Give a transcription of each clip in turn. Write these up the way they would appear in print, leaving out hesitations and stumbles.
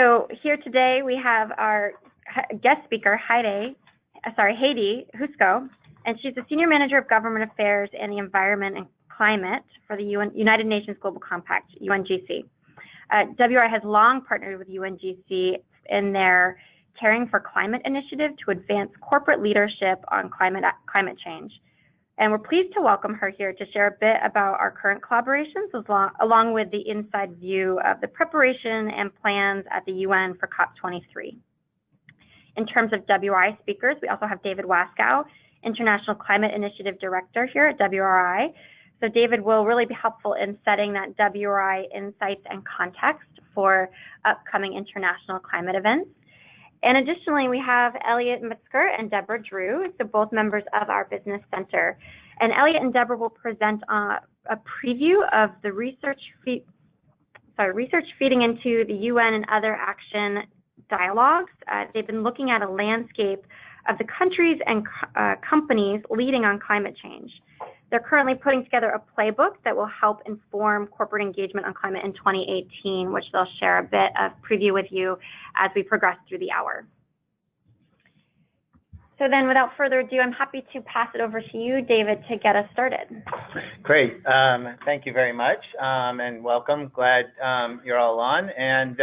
So here today we have our guest speaker, Heidi Husko, and she's the Senior Manager of Government Affairs and the Environment and Climate for the United Nations Global Compact, UNGC. WRI has long partnered with UNGC in their Caring for Climate initiative to advance corporate leadership on climate change. And we're pleased to welcome her here to share a bit about our current collaborations, along with the inside view of the preparation and plans at the UN for COP23. In terms of WRI speakers, we also have David Waskow, International Climate Initiative Director here at WRI. So David will really be helpful in setting that WRI insights and context for upcoming international climate events. And additionally, we have Elliot Metzger and Deborah Drew, so both members of our Business Center. And Elliot and Deborah will present a preview of the research feeding into the UN and other action dialogues. They've been looking at a landscape of the countries and companies leading on climate change. They're currently putting together a playbook that will help inform corporate engagement on climate in 2018, which they'll share a bit of preview with you as we progress through the hour. So then, without further ado, I'm happy to pass it over to you, David, to get us started. Great. Thank you very much, and welcome. Glad you're all on. And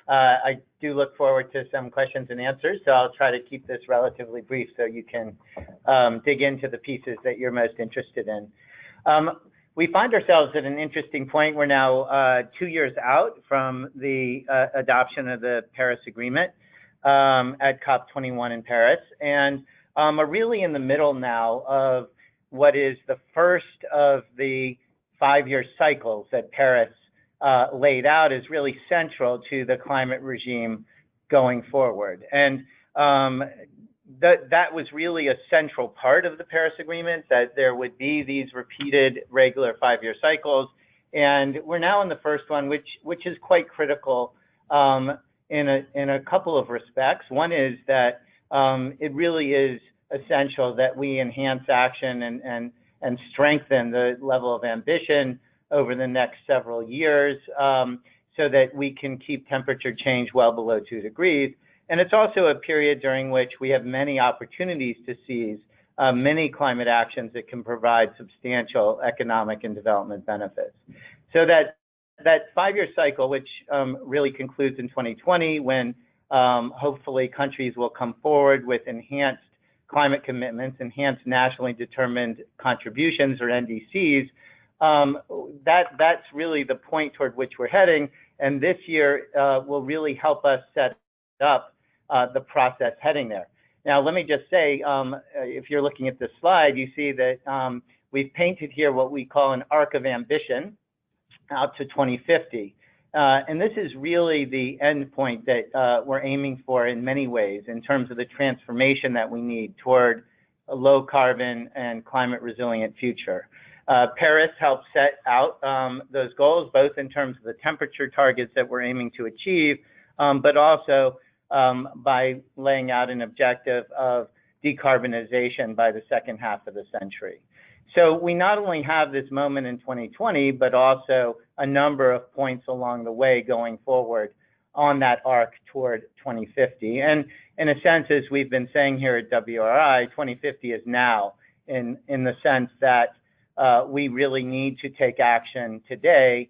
I do look forward to some questions and answers, so I'll try to keep this relatively brief so you can dig into the pieces that you're most interested in. We find ourselves at an interesting point. We're now 2 years out from the adoption of the Paris Agreement at COP21 in Paris, and are really in the middle now of what is the first of the 5-year cycles that Paris laid out is really central to the climate regime going forward. And that was really a central part of the Paris Agreement, that there would be these repeated regular 5-year cycles. And we're now in the first one, which is quite critical in a couple of respects. One is that it really is essential that we enhance action and strengthen the level of ambition over the next several years so that we can keep temperature change well below 2 degrees. And it's also a period during which we have many opportunities to seize many climate actions that can provide substantial economic and development benefits. So that 5-year cycle, which really concludes in 2020, when hopefully countries will come forward with enhanced climate commitments, enhanced nationally determined contributions, or NDCs, that's really the point toward which we're heading, and this year will really help us set up the process heading there. Now, let me just say, if you're looking at this slide, you see that we've painted here what we call an arc of ambition out to 2050. And this is really the end point that we're aiming for in many ways in terms of the transformation that we need toward a low carbon and climate resilient future. Paris helped set out those goals, both in terms of the temperature targets that we're aiming to achieve, but also by laying out an objective of decarbonization by the second half of the century. So we not only have this moment in 2020, but also a number of points along the way going forward on that arc toward 2050. And in a sense, as we've been saying here at WRI, 2050 is now, in the sense that we really need to take action today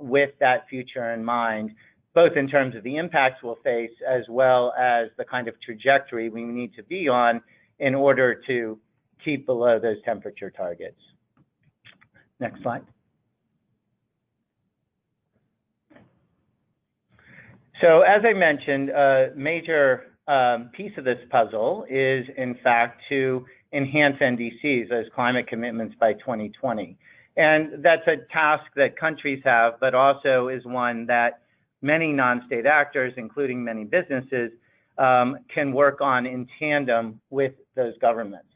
with that future in mind, both in terms of the impacts we'll face, as well as the kind of trajectory we need to be on in order to keep below those temperature targets. Next slide. So as I mentioned, a major piece of this puzzle is, in fact, to enhance NDCs as climate commitments by 2020. And that's a task that countries have, but also is one that many non-state actors, including many businesses, can work on in tandem with those governments.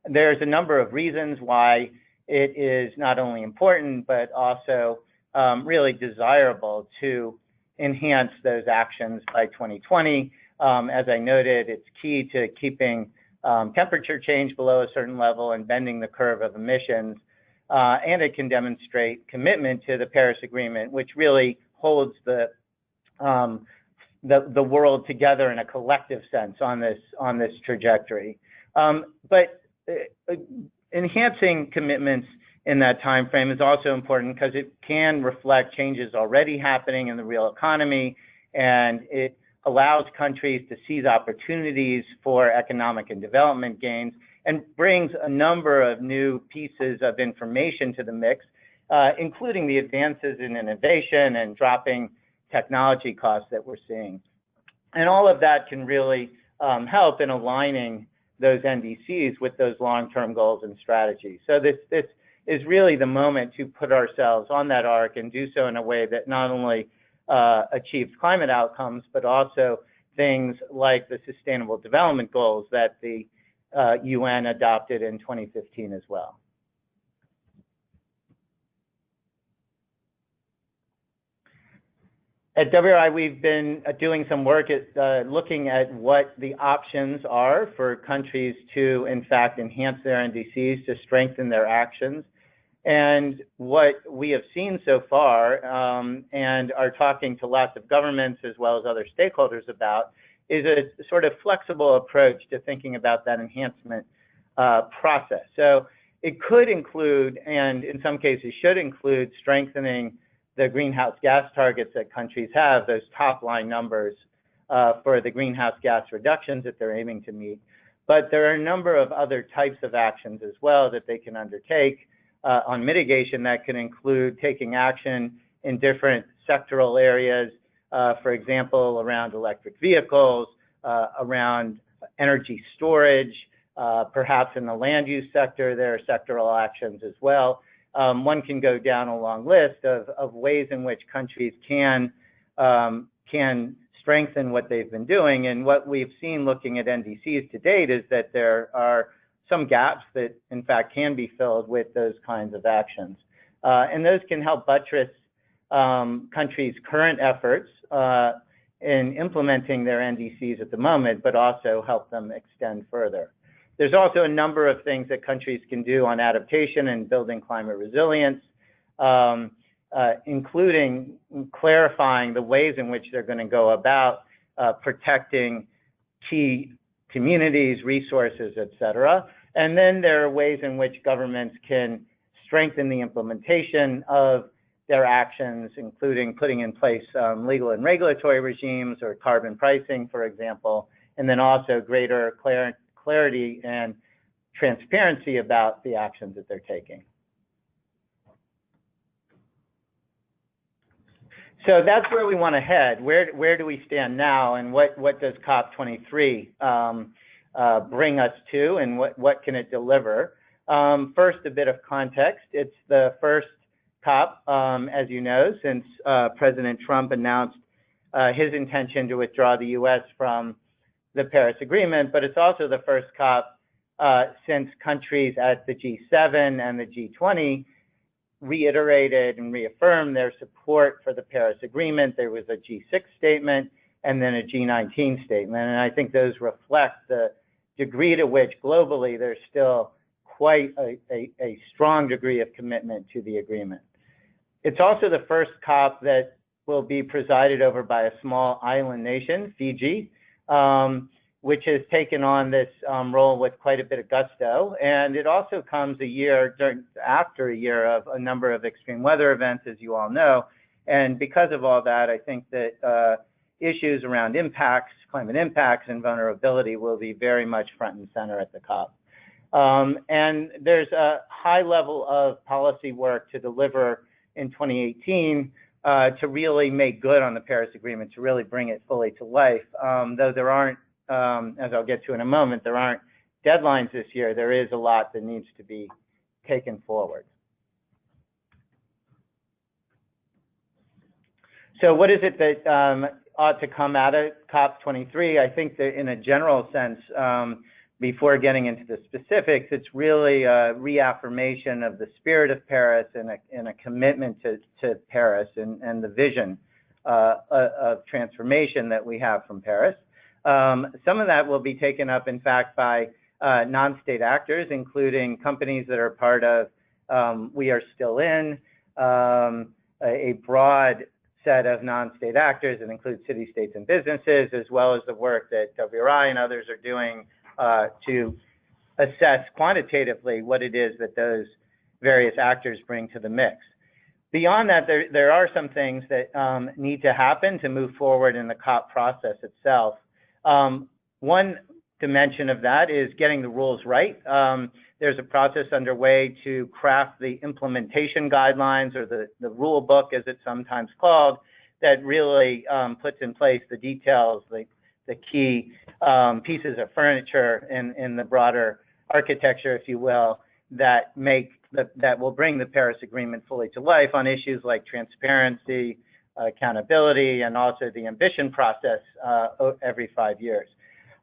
There's a number of reasons why it is not only important, but also really desirable to enhance those actions by 2020. As I noted, it's key to keeping temperature change below a certain level and bending the curve of emissions. And it can demonstrate commitment to the Paris Agreement, which really holds the the world together in a collective sense on this trajectory. But enhancing commitments in that time frame is also important because it can reflect changes already happening in the real economy, and it allows countries to seize opportunities for economic and development gains, and brings a number of new pieces of information to the mix, including the advances in innovation and dropping technology costs that we're seeing. And all of that can really help in aligning those NDCs with those long-term goals and strategies. So this is really the moment to put ourselves on that arc and do so in a way that not only achieves climate outcomes, but also things like the Sustainable Development Goals that the UN adopted in 2015 as well. At WRI, we've been doing some work at looking at what the options are for countries to, in fact, enhance their NDCs, to strengthen their actions. And what we have seen so far, and are talking to lots of governments as well as other stakeholders about, is a sort of flexible approach to thinking about that enhancement process. So it could include, and in some cases should include, strengthening the greenhouse gas targets that countries have, those top line numbers for the greenhouse gas reductions that they're aiming to meet. But there are a number of other types of actions as well that they can undertake on mitigation that can include taking action in different sectoral areas, for example, around electric vehicles, around energy storage, perhaps in the land use sector, there are sectoral actions as well. One can go down a long list of ways in which countries can strengthen what they've been doing. And what we've seen looking at NDCs to date is that there are some gaps that, in fact, can be filled with those kinds of actions. And those can help buttress countries' current efforts in implementing their NDCs at the moment, but also help them extend further. There's also a number of things that countries can do on adaptation and building climate resilience, including clarifying the ways in which they're going to go about protecting key communities, resources, et cetera. And then there are ways in which governments can strengthen the implementation of their actions, including putting in place legal and regulatory regimes or carbon pricing, for example, and then also greater clarity and transparency about the actions that they're taking. So that's where we want to head. Where do we stand now, and what does COP23 bring us to, and what can it deliver? First, a bit of context. It's the first COP, as you know, since President Trump announced his intention to withdraw the U.S. from the Paris Agreement, but it's also the first COP since countries at the G7 and the G20 reiterated and reaffirmed their support for the Paris Agreement. There was a G6 statement and then a G19 statement, and I think those reflect the degree to which globally there's still quite a strong degree of commitment to the agreement. It's also the first COP that will be presided over by a small island nation, Fiji, which has taken on this role with quite a bit of gusto. And it also comes after a year of a number of extreme weather events, as you all know. And because of all that, I think that issues around impacts, climate impacts, and vulnerability will be very much front and center at the COP. And there's a high level of policy work to deliver in 2018 to really make good on the Paris Agreement, to really bring it fully to life. Though there aren't, as I'll get to in a moment, there aren't deadlines this year, there is a lot that needs to be taken forward. So what is it that ought to come out of COP23? I think that in a general sense, before getting into the specifics, it's really a reaffirmation of the spirit of Paris and a commitment to Paris and the vision of transformation that we have from Paris. Some of that will be taken up, in fact, by non-state actors, including companies that are part of We Are Still In, a broad set of non-state actors that include city, states, and businesses, as well as the work that WRI and others are doing to assess quantitatively what it is that those various actors bring to the mix. Beyond that, there are some things that need to happen to move forward in the COP process itself. One dimension of that is getting the rules right. There's a process underway to craft the implementation guidelines, or the rule book, as it's sometimes called, that really puts in place the details, the key pieces of furniture in the broader architecture, if you will, that will bring the Paris Agreement fully to life on issues like transparency, accountability, and also the ambition process every 5 years.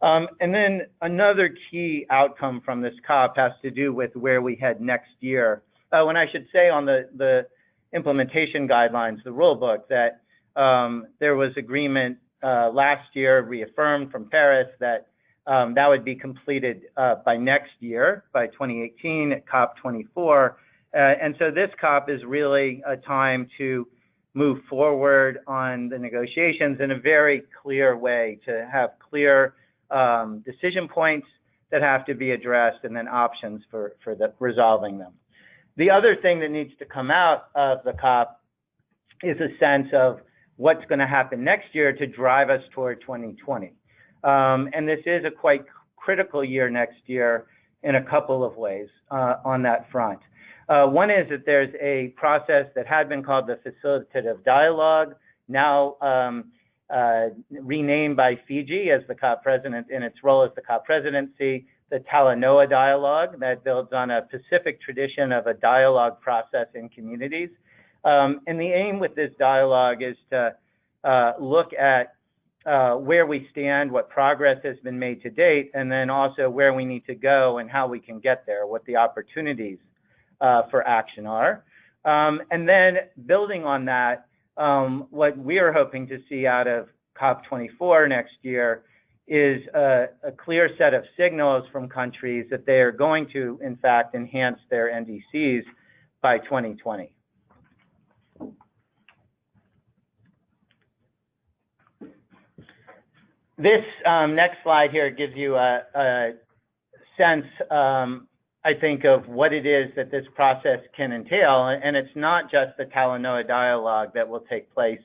And then another key outcome from this COP has to do with where we head next year. When I should say on the implementation guidelines, the rule book, that there was agreement last year, reaffirmed from Paris, that that would be completed by next year, by 2018 at COP24. And so this COP is really a time to move forward on the negotiations in a very clear way, to have clear decision points that have to be addressed, and then options for resolving them. The other thing that needs to come out of the COP is a sense of what's going to happen next year to drive us toward 2020. And this is a quite critical year next year in a couple of ways on that front. One is that there's a process that had been called the Facilitative Dialogue, now renamed by Fiji as the COP president in its role as the COP presidency, the Talanoa Dialogue, that builds on a Pacific tradition of a dialogue process in communities. And the aim with this dialogue is to look at where we stand, what progress has been made to date, and then also where we need to go and how we can get there, what the opportunities for action are. And then building on that, what we are hoping to see out of COP24 next year is a clear set of signals from countries that they are going to, in fact, enhance their NDCs by 2020. This next slide here gives you a sense, I think, of what it is that this process can entail. And it's not just the Talanoa Dialogue that will take place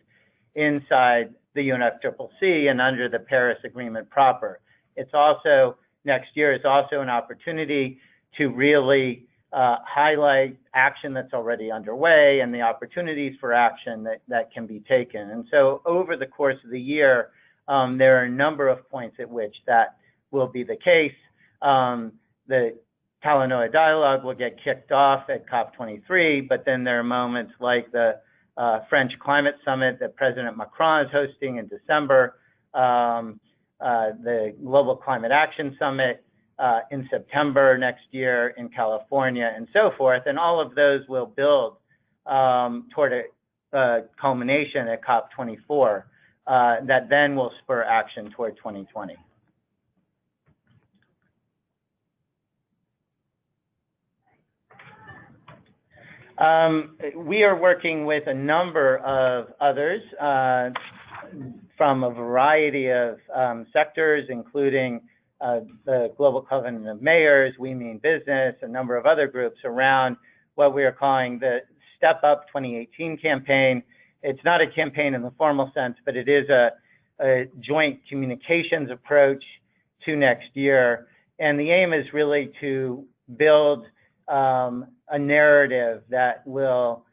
inside the UNFCCC and under the Paris Agreement proper. It's also, next year is also an opportunity to really highlight action that's already underway and the opportunities for action that can be taken. And so over the course of the year, there are a number of points at which that will be the case. The Talanoa Dialogue will get kicked off at COP23, but then there are moments like the French Climate Summit that President Macron is hosting in December, the Global Climate Action Summit in September next year in California, and so forth. And all of those will build toward a culmination at COP24 that then will spur action toward 2020. We are working with a number of others from a variety of sectors, including the Global Covenant of Mayors, We Mean Business, a number of other groups around what we are calling the Step Up 2018 campaign. It's not a campaign in the formal sense, but it is a joint communications approach to next year. And the aim is really to build a narrative that will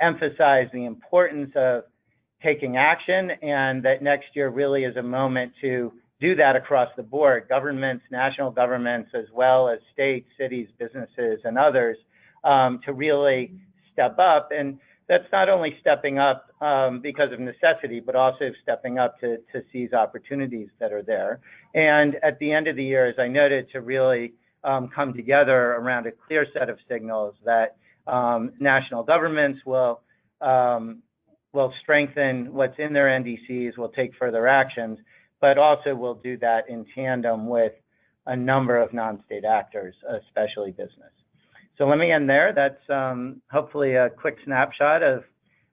emphasize the importance of taking action, and that next year really is a moment to do that across the board, governments, national governments, as well as states, cities, businesses, and others, to really step up. And that's not only stepping up because of necessity, but also stepping up to seize opportunities that are there. And at the end of the year, as I noted, to really come together around a clear set of signals that national governments will strengthen what's in their NDCs, will take further actions, but also will do that in tandem with a number of non-state actors, especially business. So let me end there. That's hopefully a quick snapshot of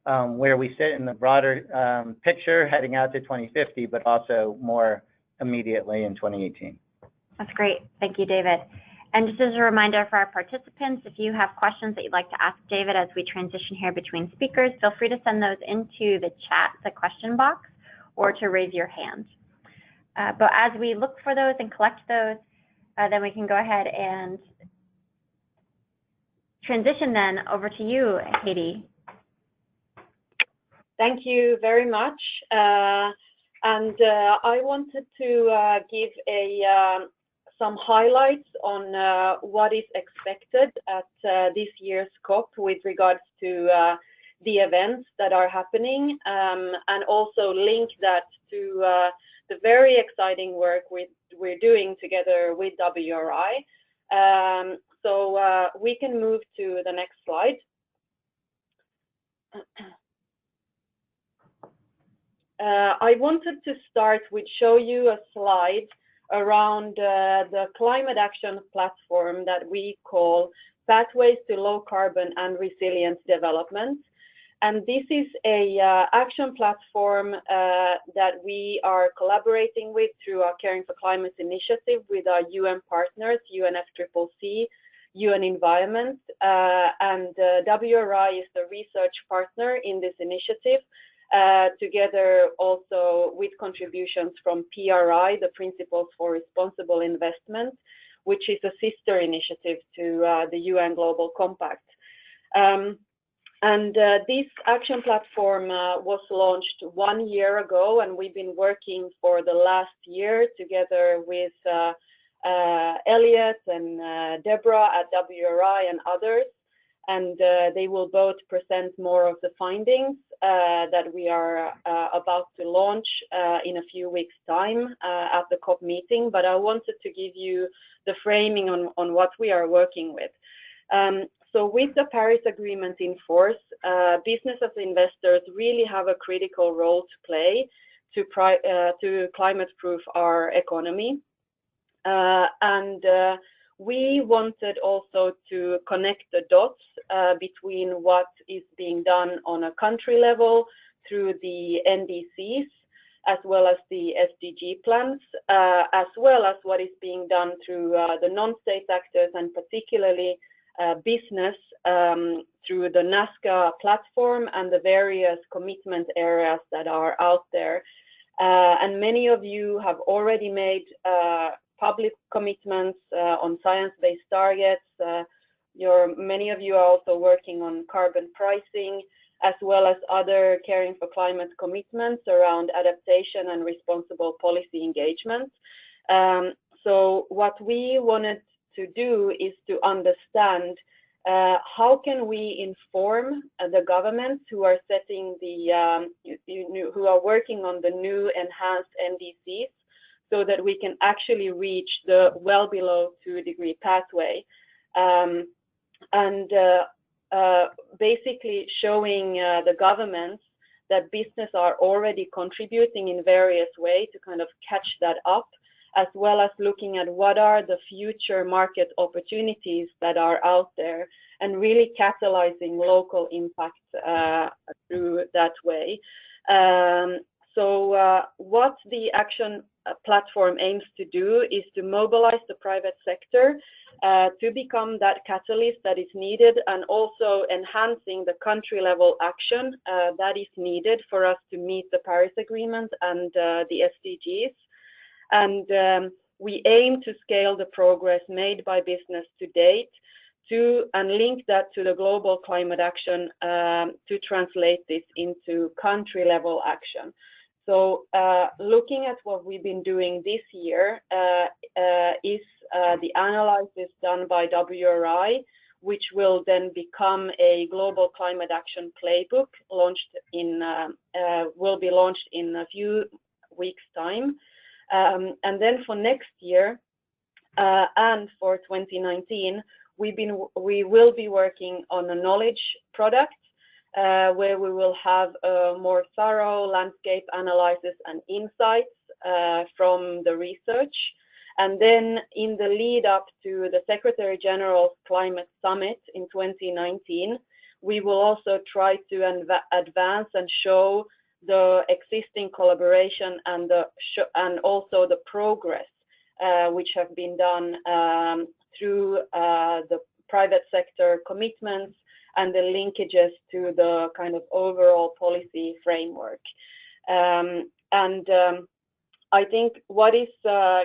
where we sit in the broader picture heading out to 2050, but also more immediately in 2018. That's great. Thank you, David. And just as a reminder for our participants, if you have questions that you'd like to ask David as we transition here between speakers, feel free to send those into the chat, the question box, or to raise your hand. But as we look for those and collect those, then we can go ahead and transition then over to you, Heidi. Thank you very much. I wanted to give some highlights on what is expected at this year's COP with regards to the events that are happening, and also link that to the very exciting work we're doing together with WRI. So we can move to the next slide. I wanted to start with show you a slide around the climate action platform that we call Pathways to Low Carbon and Resilient Development. And this is a action platform that we are collaborating with through our Caring for Climate initiative with our UN partners, UNFCCC, UN Environment, and WRI is the research partner in this initiative. Together also with contributions from PRI, the Principles for Responsible Investment, which is a sister initiative to the UN Global Compact. This action platform was launched 1 year ago, and we've been working for the last year together with Elliot and Deborah at WRI and others. And they will both present more of the findings that we are about to launch in a few weeks' time at the COP meeting. But I wanted to give you the framing on what we are working with. So with the Paris Agreement in force, business as investors really have a critical role to play to climate-proof our economy. We wanted also to connect the dots between what is being done on a country level through the NDCs, as well as the SDG plans, as well as what is being done through the non-state actors and particularly business through the NASCA platform and the various commitment areas that are out there. And many of you have already made public commitments on science-based targets. Many of you are also working on carbon pricing, as well as other Caring for Climate commitments around adaptation and responsible policy engagement. So what we wanted to do is to understand how can we inform the governments who are setting the, who are working on the new enhanced NDCs, so that we can actually reach the well below 2-degree pathway. Basically showing the governments that business are already contributing in various ways to kind of catch that up, as well as looking at what are the future market opportunities that are out there and really catalyzing local impact through that way. So what the action platform aims to do is to mobilize the private sector to become that catalyst that is needed, and also enhancing the country level action that is needed for us to meet the Paris Agreement and the SDGs. And we aim to scale the progress made by business to date and link that to the global climate action to translate this into country level action. So looking at what we've been doing this year is the analysis done by WRI, which will then become a global climate action playbook will be launched in a few weeks' time. And then for next year and for 2019, we will be working on a knowledge product where we will have a more thorough landscape analysis and insights from the research. And then in the lead up to the Secretary General's Climate Summit in 2019, we will also try to advance and show the existing collaboration and also the progress which have been done through the private sector commitments and the linkages to the kind of overall policy framework. I think what is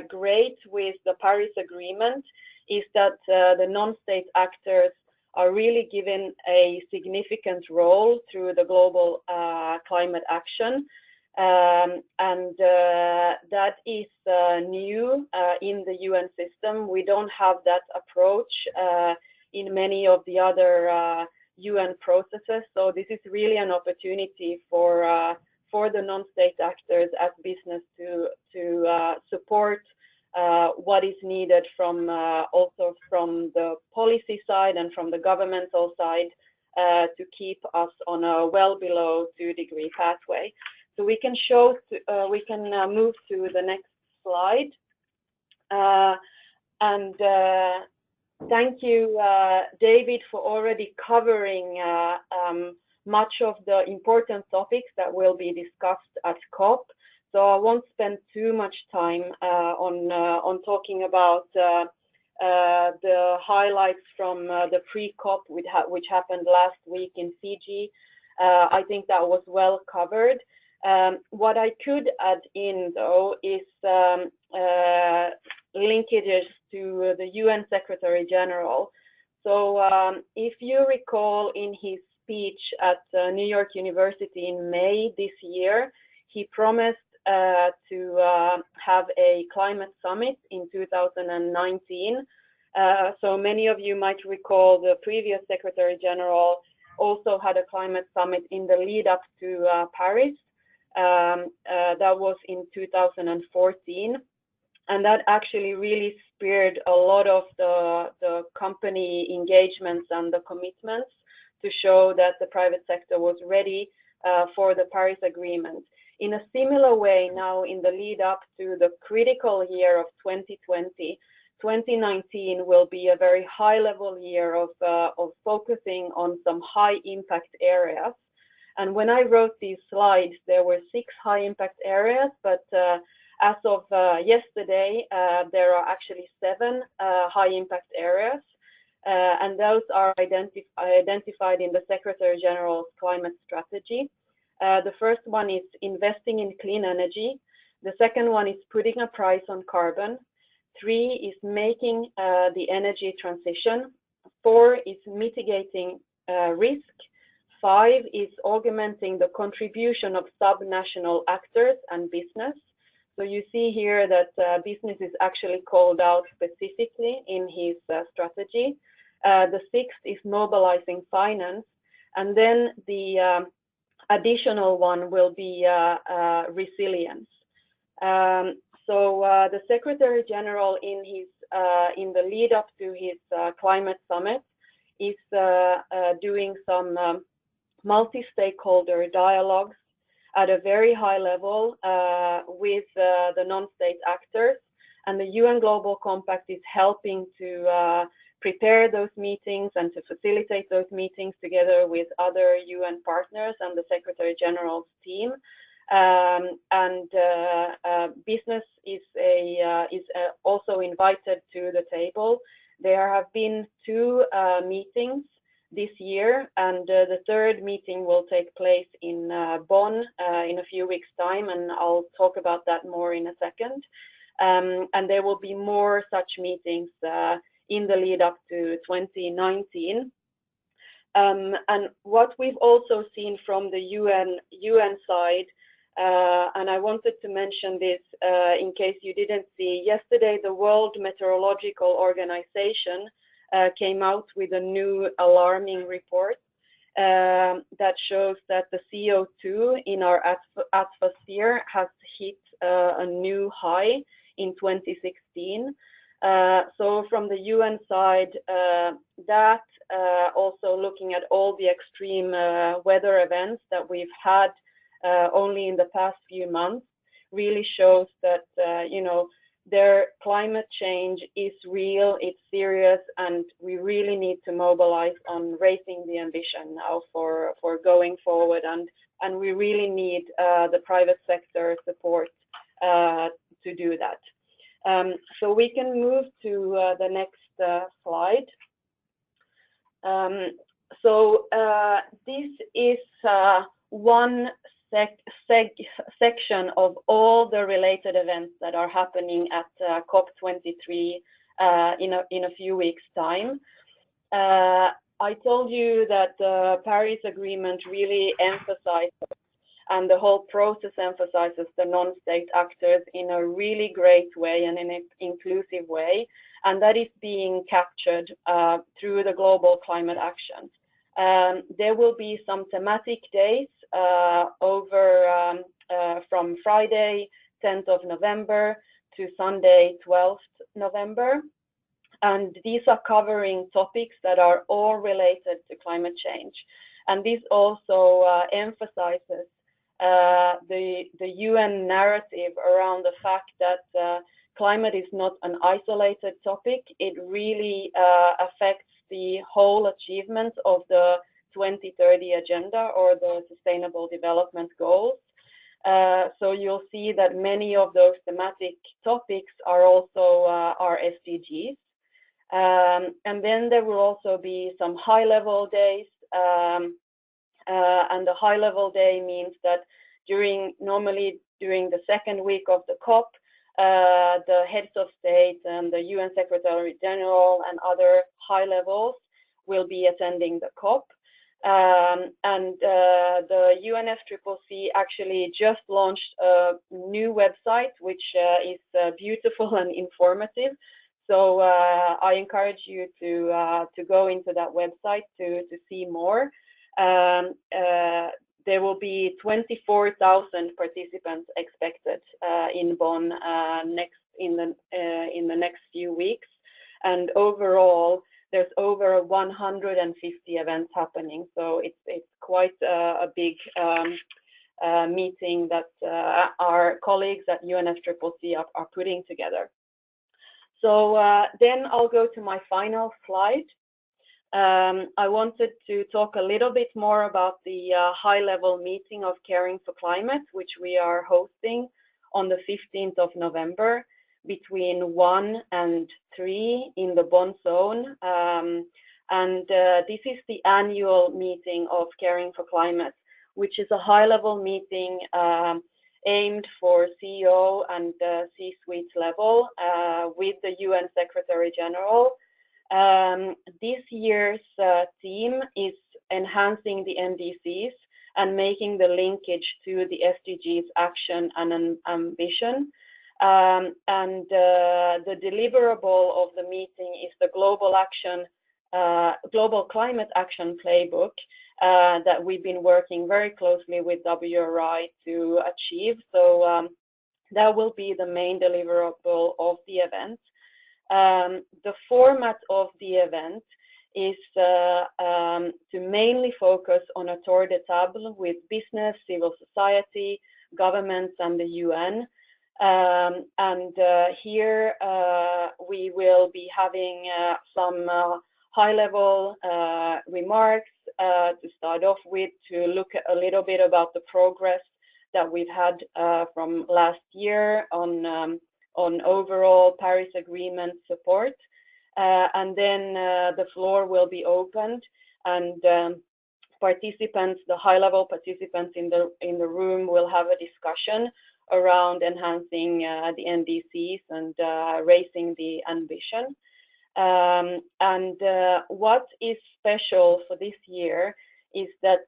great with the Paris Agreement is that the non-state actors are really given a significant role through the global climate action. That is new in the UN system. We don't have that approach in many of the other UN processes. So this is really an opportunity for the non-state actors as business to support what is needed from also from the policy side and from the governmental side to keep us on a well below 2-degree pathway. So we can move to the next slide. Thank you, David, for already covering much of the important topics that will be discussed at COP. So I won't spend too much time on talking about the highlights from the pre-COP which happened last week in Fiji. I think that was well covered. What I could add in, though, is linkages to the UN Secretary General. So if you recall in his speech at New York University in May this year, he promised to have a climate summit in 2019. So many of you might recall the previous Secretary General also had a climate summit in the lead up to Paris. That was in 2014. And that actually really speared a lot of the company engagements and the commitments to show that the private sector was ready for the Paris Agreement. In a similar way, now in the lead up to the critical year of 2020, 2019 will be a very high level year of focusing on some high impact areas. And when I wrote these slides, there were 6 high impact areas, but as of yesterday, there are actually 7 high impact areas. And those are identified in the Secretary General's climate strategy. The first one is investing in clean energy. The second one is putting a price on carbon. 3 is making the energy transition. 4 is mitigating risk. 5 is augmenting the contribution of subnational actors and business. So you see here that business is actually called out specifically in his strategy. The 6th is mobilizing finance. And then the additional one will be resilience. So the Secretary General in the lead up to his climate summit is doing some multi-stakeholder dialogues at a very high level with the non-state actors. And the UN Global Compact is helping to prepare those meetings and to facilitate those meetings together with other UN partners and the Secretary General's team. Business is also invited to the table. There have been 2 meetings this year, and the 3rd meeting will take place in Bonn in a few weeks' time, and I'll talk about that more in a second. And there will be more such meetings in the lead up to 2019. And what we've also seen from the UN side, and I wanted to mention this in case you didn't see, yesterday the World Meteorological Organization came out with a new alarming report that shows that the CO2 in our atmosphere has hit a new high in 2016. So from the UN side, that also looking at all the extreme weather events that we've had only in the past few months really shows that, their climate change is real, it's serious, and we really need to mobilize on raising the ambition now for going forward, and we really need the private sector support to do that. So we can move to the next slide. This is one section of all the related events that are happening at COP23 in a few weeks' time. I told you that the Paris Agreement really emphasizes, and the whole process emphasizes, the non-state actors in a really great way and in an inclusive way, and that is being captured through the global climate action. There will be some thematic days from Friday 10th of November to Sunday 12th November, and these are covering topics that are all related to climate change. And this also emphasizes the UN narrative around the fact that climate is not an isolated topic. It really affects the whole achievement of the 2030 agenda or the Sustainable Development Goals. So you'll see that many of those thematic topics are also our SDGs. And then there will also be some high-level days. And the high-level day means that normally during the second week of the COP, the heads of state and the UN Secretary General and other high levels will be attending the COP. And the UNFCCC actually just launched a new website, which is beautiful and informative. So I encourage you to go into that website to see more. There will be 24,000 participants expected in Bonn in the next few weeks, and overall there's over 150 events happening. So it's quite a big meeting that our colleagues at UNFCCC are putting together. So then I'll go to my final slide. I wanted to talk a little bit more about the high-level meeting of Caring for Climate, which we are hosting on the 15th of November between 1 and 3 in the Bonn zone. This is the annual meeting of Caring for Climate, which is a high-level meeting aimed for CEO and C-suite level with the UN Secretary General. This year's theme is enhancing the NDCs and making the linkage to the SDGs action and ambition. The deliverable of the meeting is the Global Climate Action Playbook that we've been working very closely with WRI to achieve. So that will be the main deliverable of the event. The format of the event is to mainly focus on a tour de table with business, civil society, governments, and the UN. Here we will be having some high-level remarks to start off with, to look a little bit about the progress that we've had from last year on overall Paris Agreement support. And then the floor will be opened, and participants, the high-level participants in the room, will have a discussion around enhancing the NDCs and raising the ambition. What is special for this year is that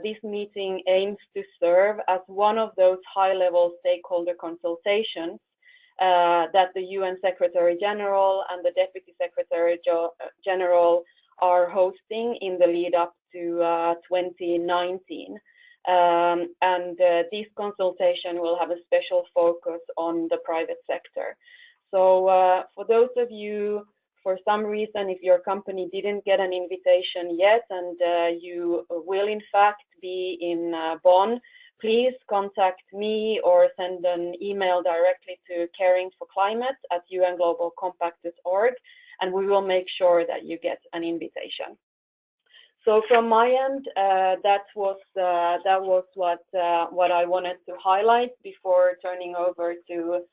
this meeting aims to serve as one of those high-level stakeholder consultations that the UN Secretary General and the Deputy Secretary General are hosting in the lead up to 2019. This consultation will have a special focus on the private sector. So for those of you, for some reason, if your company didn't get an invitation yet and you will in fact be in Bonn, please contact me or send an email directly to caringforclimate@unglobalcompact.org, and we will make sure that you get an invitation. So from my end, that was what I wanted to highlight before turning over to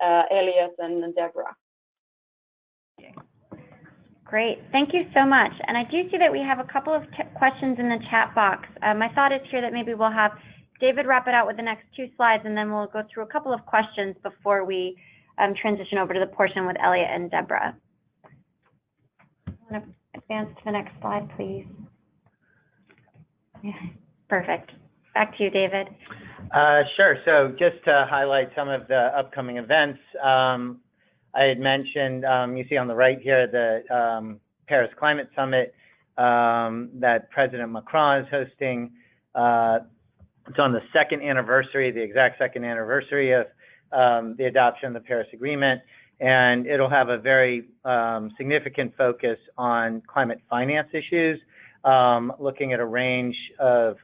Elliot and Deborah. Great, thank you so much. And I do see that we have a couple of questions in the chat box. My thought is here that maybe we'll have David wrap it out with the next 2 slides, and then we'll go through a couple of questions before we transition over to the portion with Elliot and Deborah. Want to advance to the next slide, please? Yeah, perfect. Back to you, David. Sure. So just to highlight some of the upcoming events, I had mentioned, you see on the right here, the Paris Climate Summit that President Macron is hosting. It's on the the exact second anniversary of the adoption of the Paris Agreement, and it'll have a very significant focus on climate finance issues, looking at a range of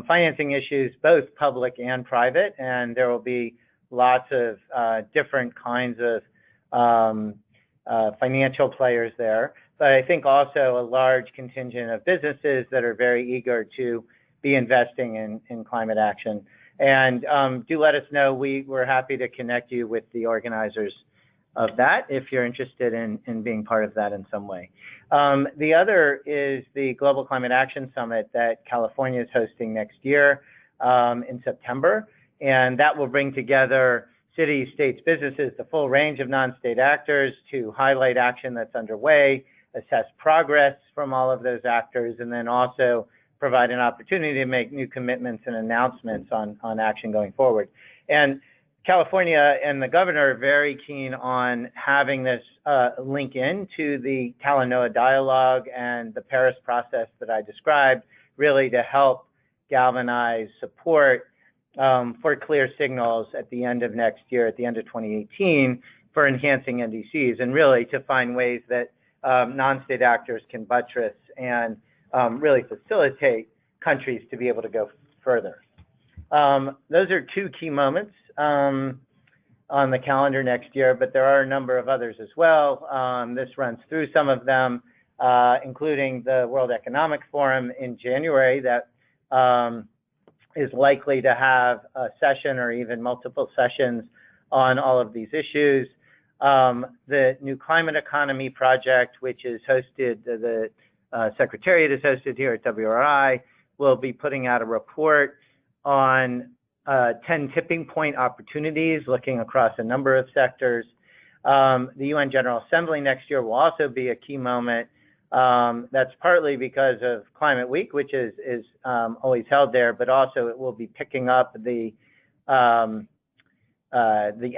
financing issues, both public and private, and there will be lots of different kinds of financial players there, but I think also a large contingent of businesses that are very eager to be investing in climate action. And do let us know. We're happy to connect you with the organizers of that if you're interested in being part of that in some way. The other is the Global Climate Action Summit that California is hosting next year in September, and that will bring together cities, states, businesses, the full range of non-state actors to highlight action that's underway, assess progress from all of those actors, and then also provide an opportunity to make new commitments and announcements on action going forward. And California and the governor are very keen on having this link into the Talanoa dialogue and the Paris process that I described, really to help galvanize support for clear signals at the end of next year, at the end of 2018, for enhancing NDCs, and really to find ways that non-state actors can buttress and really facilitate countries to be able to go further. Those are 2 key moments on the calendar next year, but there are a number of others as well. This runs through some of them, including the World Economic Forum in January that is likely to have a session or even multiple sessions on all of these issues. The New Climate Economy Project, which is hosted, the Secretariat is hosted here at WRI, will be putting out a report on 10 tipping point opportunities looking across a number of sectors. The UN General Assembly next year will also be a key moment. That's partly because of Climate Week, which is always held there, but also it will be picking up the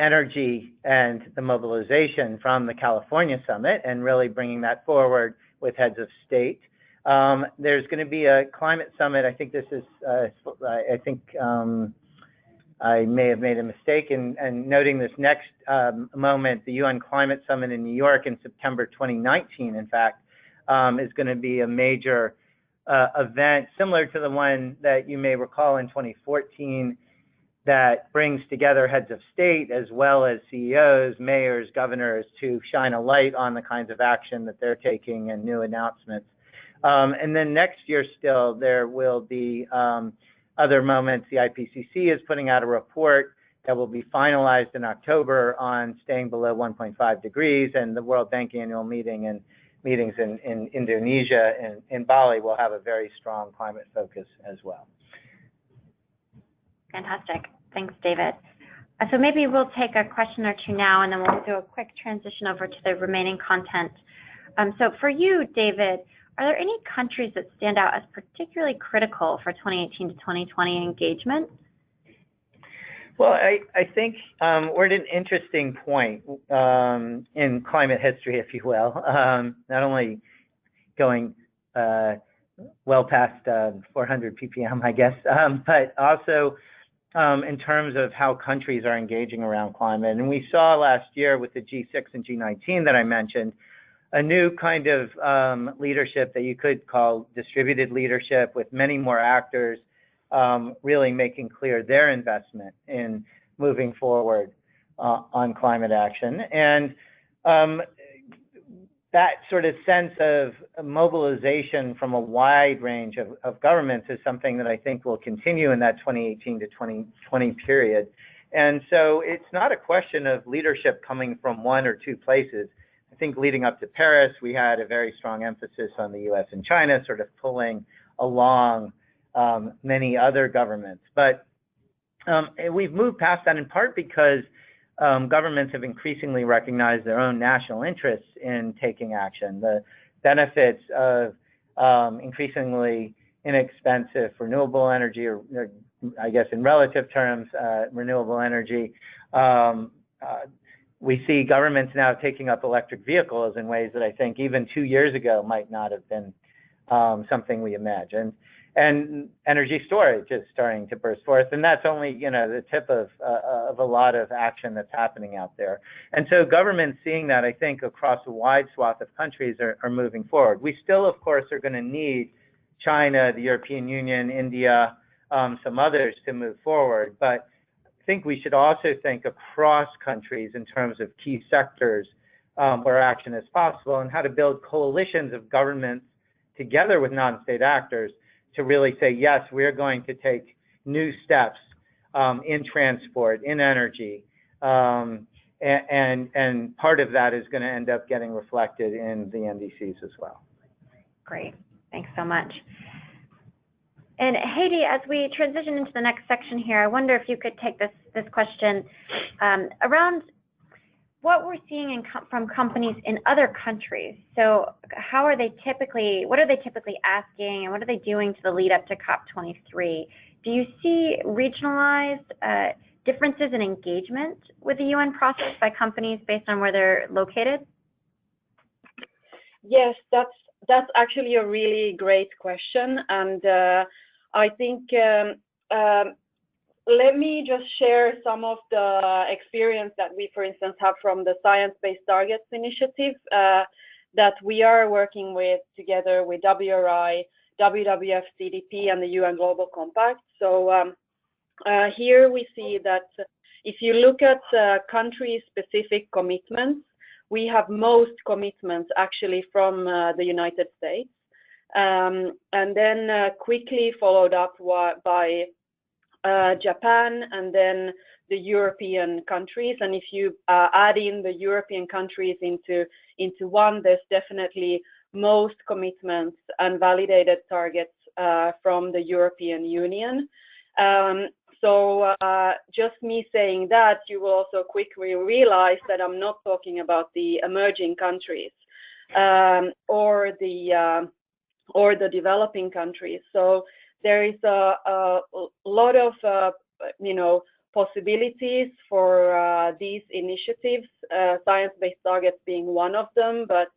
energy and the mobilization from the California Summit and really bringing that forward with heads of state. There's going to be a climate summit. I think this is, I may have made a mistake in noting this next moment. The UN Climate Summit in New York in September 2019, in fact, is going to be a major event similar to the one that you may recall in 2014 that brings together heads of state as well as CEOs, mayors, governors to shine a light on the kinds of action that they're taking and new announcements. And then next year still, there will be other moments. The IPCC is putting out a report that will be finalized in October on staying below 1.5 degrees, and the World Bank annual meeting and meetings in Indonesia and in Bali will have a very strong climate focus as well. Fantastic. Thanks, David. So maybe we'll take a question or 2 now, and then we'll do a quick transition over to the remaining content. So for you, David, are there any countries that stand out as particularly critical for 2018 to 2020 engagement? Well, I think we're at an interesting point in climate history, if you will, not only going well past 400 ppm, I guess, but also in terms of how countries are engaging around climate. And we saw last year with the G6 and G19 that I mentioned, a new kind of leadership that you could call distributed leadership with many more actors really making clear their investment in moving forward on climate action. And that sort of sense of mobilization from a wide range of governments is something that I think will continue in that 2018 to 2020 period. And so it's not a question of leadership coming from one or two places. I think leading up to Paris, we had a very strong emphasis on the US and China sort of pulling along many other governments. But we've moved past that in part because governments have increasingly recognized their own national interests in taking action. The benefits of increasingly inexpensive renewable energy, or I guess in relative terms, renewable energy. We see governments now taking up electric vehicles in ways that I think even 2 years ago might not have been something we imagined. And energy storage is starting to burst forth, and that's only, the tip of a lot of action that's happening out there. And so governments seeing that, I think, across a wide swath of countries are moving forward. We still, of course, are going to need China, the European Union, India, some others to move forward. But I think we should also think across countries in terms of key sectors where action is possible, and how to build coalitions of governments together with non-state actors to really say, yes, we're going to take new steps in transport, in energy, and part of that is going to end up getting reflected in the NDCs as well. Great, thanks so much. And Heidi, as we transition into the next section here, I wonder if you could take this question around what we're seeing from companies in other countries. So what are they typically asking, and what are they doing to the lead up to COP23? Do you see regionalized differences in engagement with the UN process by companies based on where they're located? Yes, that's actually a really great question, and I think let me just share some of the experience that we, for instance, have from the Science Based Targets initiative that we are working with together with WRI, WWF, CDP, and the UN Global Compact. So here we see that if you look at country-specific commitments, we have most commitments actually from the United States, and then quickly followed up by Japan, and then the European countries. And if you add in the European countries into one, there's definitely most commitments and validated targets from the European Union. So just me saying that, you will also quickly realize that I'm not talking about the emerging countries or the developing countries. So there is a lot of possibilities for these initiatives, science-based targets being one of them, but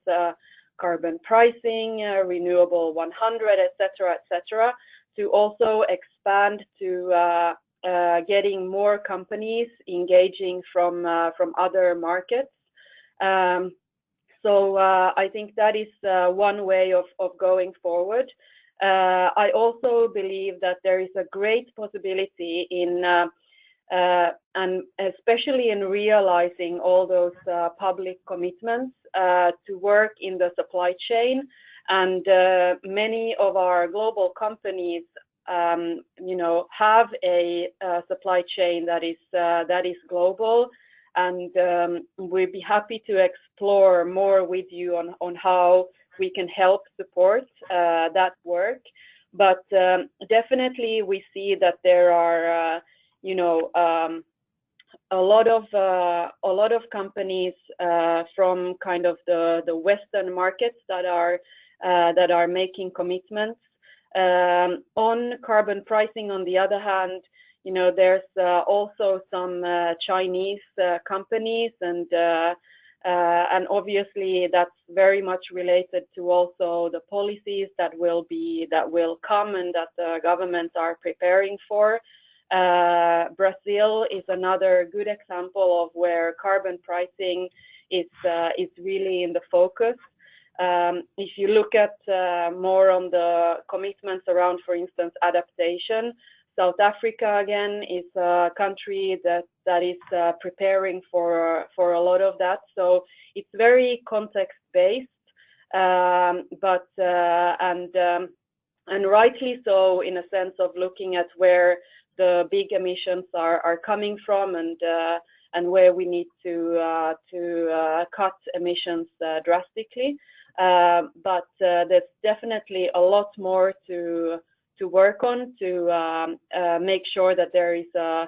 carbon pricing, renewable 100, et cetera, to also expand to getting more companies engaging from other markets. So I think that is one way of going forward. I also believe that there is a great possibility in, and especially in realizing all those public commitments to work in the supply chain. And many of our global companies, have a supply chain that is global, and we'd be happy to explore more with you on how we can help support that work. But definitely we see that there are, a lot of companies from kind of the Western markets that are making commitments. On carbon pricing, on the other hand, there's also some Chinese companies, and obviously that's very much related to also the policies that will come and that the governments are preparing for. Brazil is another good example of where carbon pricing is really in the focus. If you look at more on the commitments around, for instance, adaptation, South Africa, again, is a country that is preparing for a lot of that. So it's very context-based, but and rightly so, in a sense of looking at where the big emissions are coming from, and where we need to cut emissions drastically. But there's definitely a lot more to work on to make sure that there is a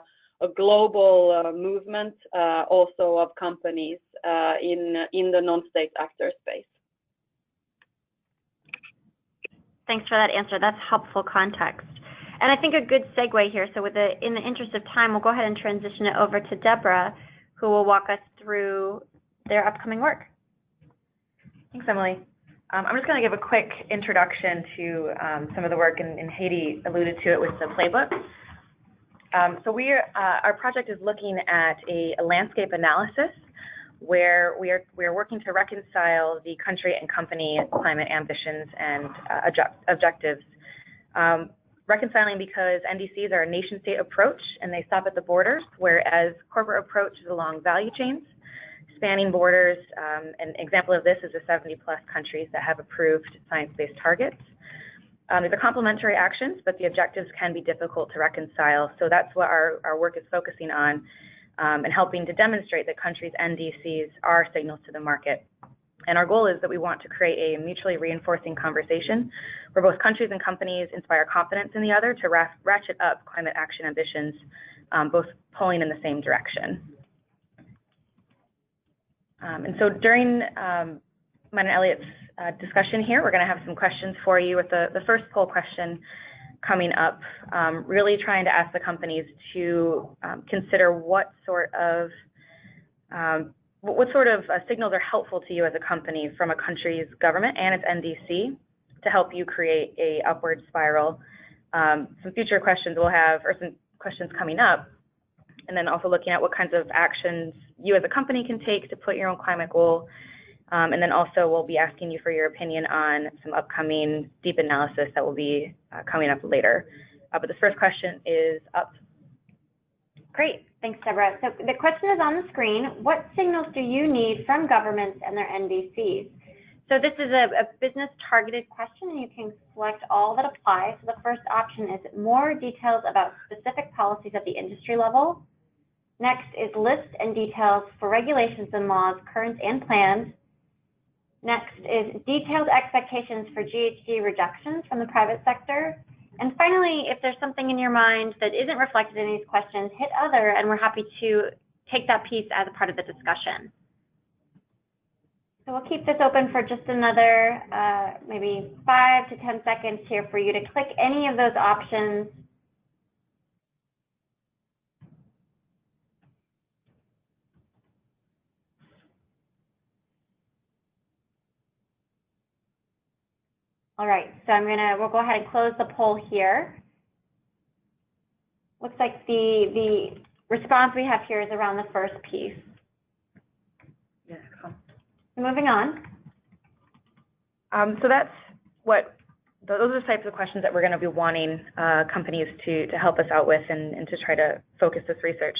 global movement also of companies in the non-state actor space. Thanks for that answer. That's helpful context. And I think a good segue here, so in the interest of time, we'll go ahead and transition it over to Deborah, who will walk us through their upcoming work. Thanks, Emily. I'm just going to give a quick introduction to some of the work, and Heidi alluded to it with the playbook. So our project is looking at a landscape analysis where we are working to reconcile the country and company climate ambitions and objectives. Reconciling because NDCs are a nation-state approach and they stop at the borders, whereas corporate approach is along value chains, spanning borders. An example of this is the 70-plus countries that have approved science-based targets. These are complementary actions, but the objectives can be difficult to reconcile. So that's what our work is focusing on, and helping to demonstrate that countries' NDCs are signals to the market. And our goal is that we want to create a mutually reinforcing conversation where both countries and companies inspire confidence in the other to ratchet up climate action ambitions, both pulling in the same direction. And so during mine and Elliot's discussion here, we're going to have some questions for you, with the first poll question coming up, really trying to ask the companies to consider what sort of signals are helpful to you as a company from a country's government and its NDC to help you create a upward spiral. Some future questions we'll have, or some questions coming up, and then also looking at what kinds of actions you as a company can take to put your own climate goal. And then also we'll be asking you for your opinion on some upcoming deep analysis that will be coming up later. But this first question is up. Great, thanks, Deborah. So the question is on the screen. What signals do you need from governments and their NDCs? So this is a business targeted question, and you can select all that apply. So the first option is more details about specific policies at the industry level. Next is list and details for regulations and laws, current and planned. Next is detailed expectations for GHG reductions from the private sector. And finally, if there's something in your mind that isn't reflected in these questions, hit other, and we're happy to take that piece as a part of the discussion. So we'll keep this open for just another maybe 5 to 10 seconds here for you to click any of those options. All right, so we'll go ahead and close the poll here. Looks like the response we have here is around the first piece. Yeah, cool. Moving on. So that's those are the types of questions that we're going to be wanting companies to help us out with and to try to focus this research.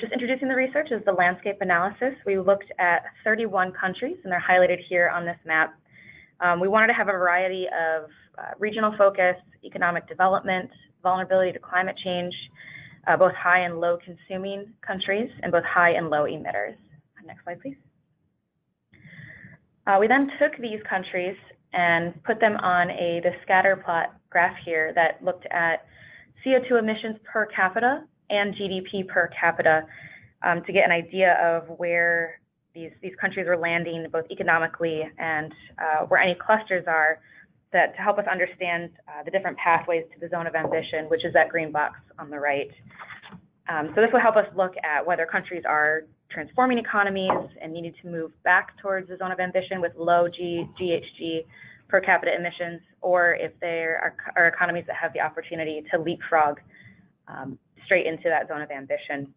Just introducing the research is the landscape analysis. We looked at 31 countries, and they're highlighted here on this map. We wanted to have a variety of regional focus, economic development, vulnerability to climate change, both high and low consuming countries, and both high and low emitters. Next slide, please. We then took these countries and put them on the scatter plot graph here that looked at CO2 emissions per capita and GDP per capita to get an idea of where these countries were landing both economically and where any clusters are, that to help us understand the different pathways to the zone of ambition, which is that green box on the right. So this will help us look at whether countries are transforming economies and needing to move back towards the zone of ambition with low GHG per capita emissions, or if there are economies that have the opportunity to leapfrog straight into that zone of ambition.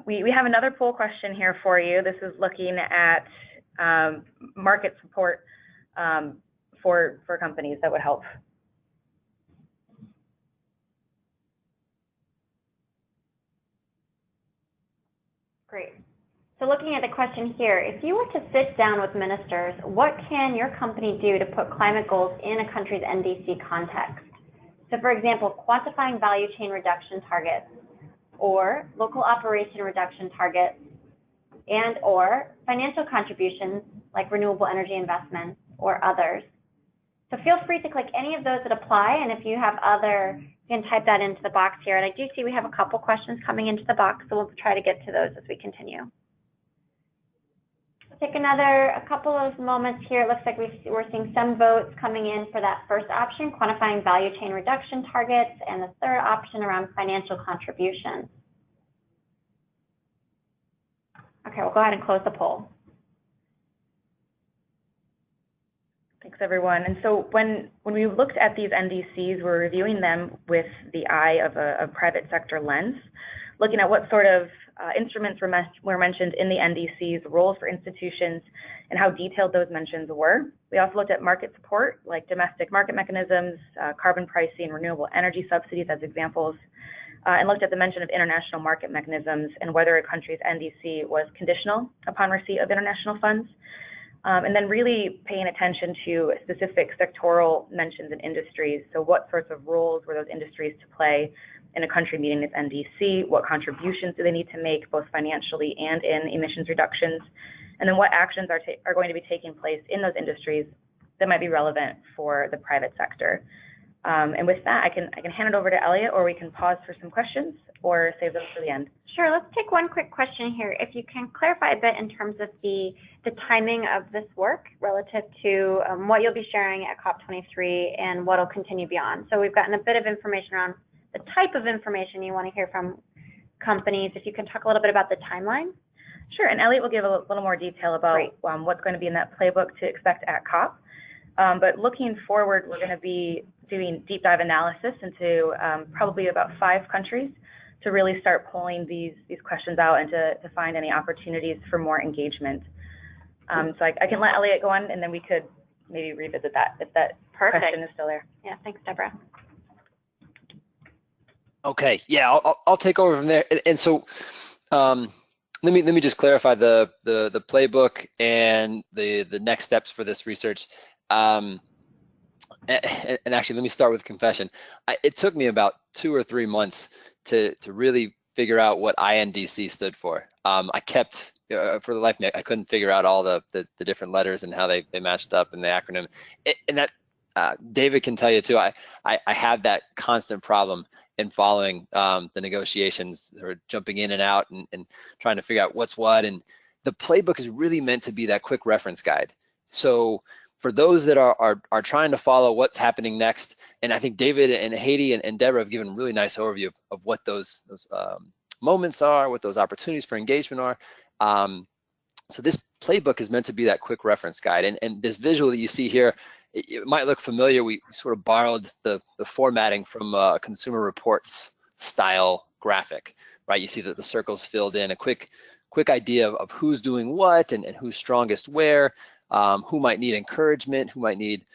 We have another poll question here for you. This is looking at market support for companies that would help. So looking at the question here, if you were to sit down with ministers, what can your company do to put climate goals in a country's NDC context? So for example, quantifying value chain reduction targets, or local operation reduction targets, and or financial contributions like renewable energy investments or others. So feel free to click any of those that apply, and if you have other, you can type that into the box here. And I do see we have a couple questions coming into the box, so we'll try to get to those as we continue. Take a couple of moments here. It looks like we're seeing some votes coming in for that first option, quantifying value chain reduction targets, and the third option around financial contributions. Okay, we'll go ahead and close the poll. Thanks, everyone. And so when we looked at these NDCs, we're reviewing them with the eye of a private sector lens, looking at what sort of instruments were mentioned in the NDCs, roles for institutions, and how detailed those mentions were. We also looked at market support, like domestic market mechanisms, carbon pricing, renewable energy subsidies as examples, and looked at the mention of international market mechanisms and whether a country's NDC was conditional upon receipt of international funds. And then really paying attention to specific sectoral mentions in industries. So what sorts of roles were those industries to play in a country meeting its NDC? What contributions do they need to make, both financially and in emissions reductions? And then what actions are going to be taking place in those industries that might be relevant for the private sector? And with that, I can hand it over to Elliot, or we can pause for some questions or save those for the end. Sure, let's take one quick question here. If you can clarify a bit in terms of the timing of this work relative to what you'll be sharing at COP23 and what will continue beyond. So we've gotten a bit of information around the type of information you want to hear from companies. If you can talk a little bit about the timeline. Sure, and Elliot will give a little more detail about what's going to be in that playbook to expect at COP. But looking forward, we're going to be doing deep dive analysis into probably about 5 countries to really start pulling these questions out and to find any opportunities for more engagement. So I can let Elliot go on, and then we could maybe revisit that if that question is still there. Yeah, thanks, Deborah. Okay, yeah, I'll take over from there. And so let me just clarify the playbook and the next steps for this research. And actually, let me start with a confession. It took me about 2 or 3 months to really figure out what INDC stood for. I kept, for the life of me, I couldn't figure out all the different letters and how they matched up in the acronym. And that David can tell you too, I have that constant problem in following the negotiations, or jumping in and out and trying to figure out what's what. And the playbook is really meant to be that quick reference guide. So for those that are trying to follow what's happening next, and I think David and Haiti and Deborah have given a really nice overview of what those moments are, what those opportunities for engagement are. So this playbook is meant to be that quick reference guide. And this visual that you see here, it might look familiar. We sort of borrowed the formatting from a Consumer Reports style graphic, right? You see that the circles filled in, a quick idea of who's doing what and who's strongest where, who might need encouragement, who might need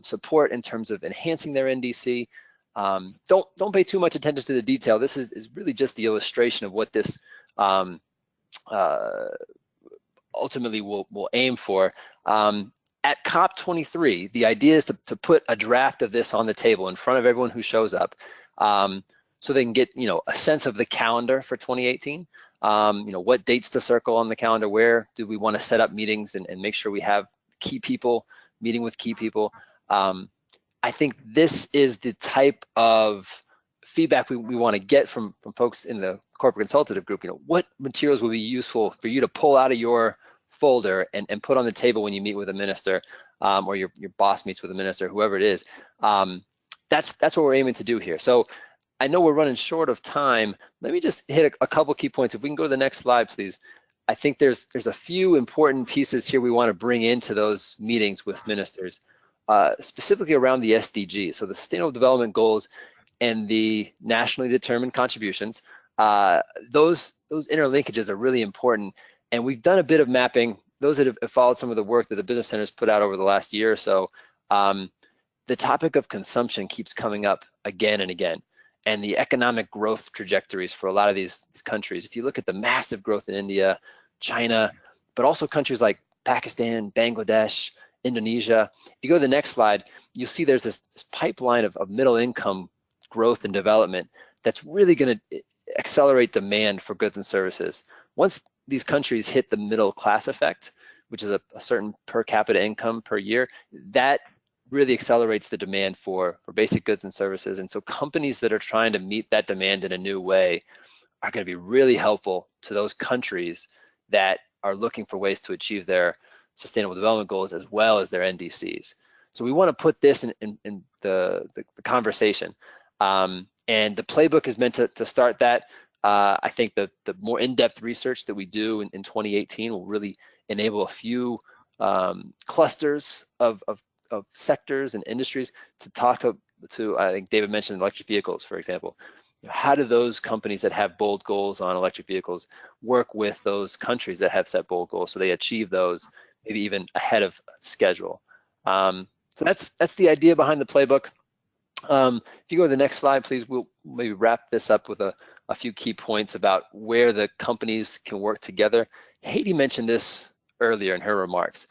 support in terms of enhancing their NDC. Don't pay too much attention to the detail. This is really just the illustration of what this ultimately will aim for. At COP23, the idea is to put a draft of this on the table in front of everyone who shows up, so they can get a sense of the calendar for 2018. What dates to circle on the calendar, where do we want to set up meetings and make sure we have key people meeting with key people. I think this is the type of feedback we want to get from folks in the corporate consultative group. What materials will be useful for you to pull out of your folder and put on the table when you meet with a minister, or your boss meets with a minister, whoever it is. That's what we're aiming to do here. So I know we're running short of time. Let me just hit a couple key points. If we can go to the next slide, please. I think there's a few important pieces here we want to bring into those meetings with ministers, specifically around the SDGs, so the Sustainable Development Goals and the nationally determined contributions. Those interlinkages are really important, and we've done a bit of mapping. Those that have followed some of the work that the Business Center's put out over the last year or so, the topic of consumption keeps coming up again and again, and the economic growth trajectories for a lot of these countries. If you look at the massive growth in India, China, but also countries like Pakistan, Bangladesh, Indonesia. If you go to the next slide, you'll see there's this pipeline of middle income growth and development that's really going to accelerate demand for goods and services. Once these countries hit the middle class effect, which is a certain per capita income per year, that really accelerates the demand for basic goods and services. And so companies that are trying to meet that demand in a new way are going to be really helpful to those countries that are looking for ways to achieve their sustainable development goals as well as their NDCs. So we want to put this in the conversation. And the playbook is meant to start that. I think the more in-depth research that we do in 2018 will really enable a few clusters of sectors and industries to talk to, I think David mentioned electric vehicles, for example. How do those companies that have bold goals on electric vehicles work with those countries that have set bold goals so they achieve those maybe even ahead of schedule? So that's the idea behind the playbook. If you go to the next slide, please, we'll maybe wrap this up with a few key points about where the companies can work together. Haiti mentioned this earlier in her remarks.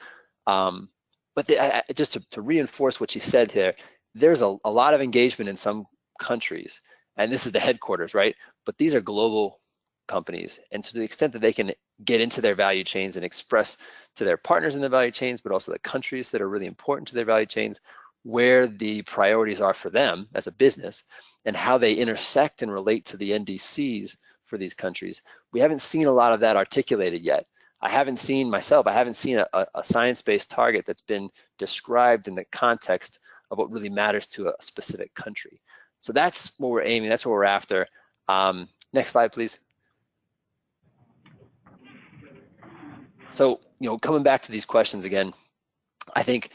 But just to reinforce what she said here, there's a lot of engagement in some countries, and this is the headquarters, right? But these are global companies, and to the extent that they can get into their value chains and express to their partners in the value chains, but also the countries that are really important to their value chains, where the priorities are for them as a business and how they intersect and relate to the NDCs for these countries. We haven't seen a lot of that articulated yet. I haven't seen a science-based target that's been described in the context of what really matters to a specific country. So that's what we're aiming, that's what we're after. Next slide, please. So, coming back to these questions again, I think,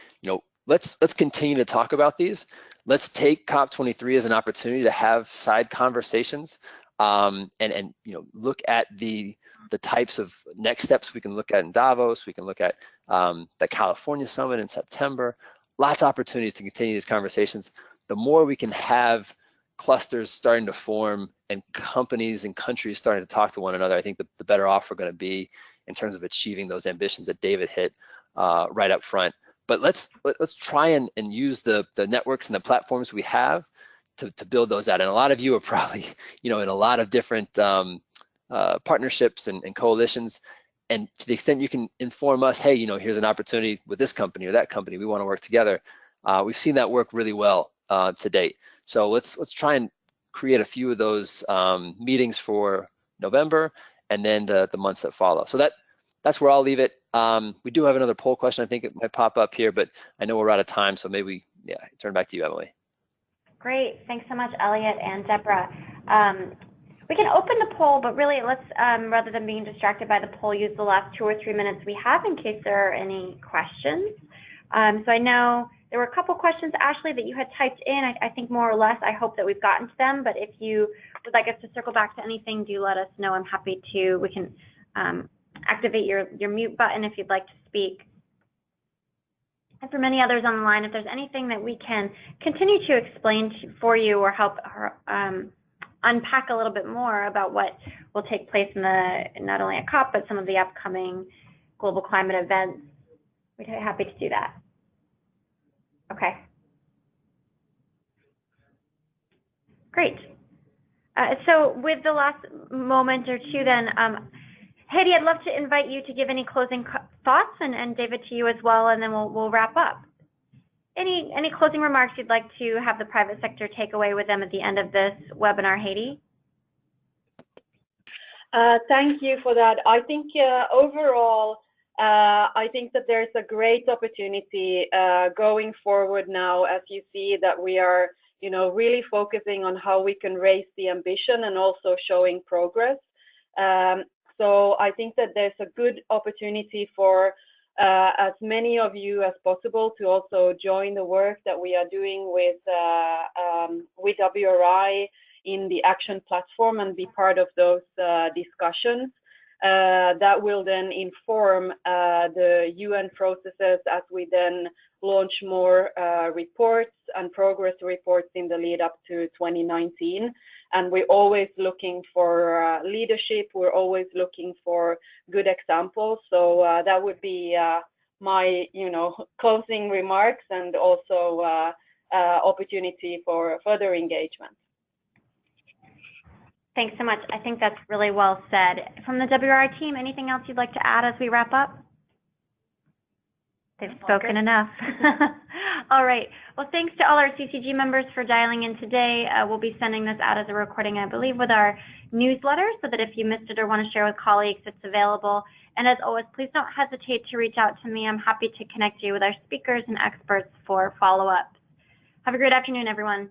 let's continue to talk about these. Let's take COP23 as an opportunity to have side conversations and look at the types of next steps we can look at in Davos. We can look at the California Summit in September. Lots of opportunities to continue these conversations. The more we can have clusters starting to form and companies and countries starting to talk to one another, I think the better off we're going to be in terms of achieving those ambitions that David hit right up front. But let's try and use the networks and the platforms we have to build those out. And a lot of you are probably, in a lot of different partnerships and coalitions. And to the extent you can inform us, hey, here's an opportunity with this company or that company, we want to work together. We've seen that work really well to date. So let's try and create a few of those meetings for November and then the months that follow. So that's where I'll leave it. We do have another poll question. I think it might pop up here, but I know we're out of time, so maybe, turn back to you, Emily. Great. Thanks so much, Elliot and Deborah. We can open the poll, but really let's, rather than being distracted by the poll, use the last 2 or 3 minutes we have in case there are any questions. So I know there were a couple questions, Ashley, that you had typed in. I think more or less, I hope that we've gotten to them, but if you would like us to circle back to anything, do let us know. I'm happy to. We can activate your mute button if you'd like to speak. And for many others on the line, if there's anything that we can continue to explain for you or help unpack a little bit more about what will take place in not only at COP, but some of the upcoming global climate events, we'd be happy to do that. Okay. Great. So with the last moment or two then, Haiti, I'd love to invite you to give any closing thoughts, and David to you as well, and then we'll wrap up. Any closing remarks you'd like to have the private sector take away with them at the end of this webinar, Haiti? Thank you for that. I think overall, I think that there's a great opportunity going forward now, as you see that we are, really focusing on how we can raise the ambition and also showing progress. So I think that there's a good opportunity for as many of you as possible to also join the work that we are doing with WRI in the action platform and be part of those discussions. That will then inform the UN processes as we then launch more reports and progress reports in the lead up to 2019. And we're always looking for leadership. We're always looking for good examples. So that would be my, closing remarks, and also opportunity for further engagement. Thanks so much. I think that's really well said. From the WRI team, anything else you'd like to add as we wrap up? They've spoken enough. All right. Well, thanks to all our CCG members for dialing in today. We'll be sending this out as a recording, I believe, with our newsletter, so that if you missed it or want to share with colleagues, it's available. And as always, please don't hesitate to reach out to me. I'm happy to connect you with our speakers and experts for follow-ups. Have a great afternoon, everyone.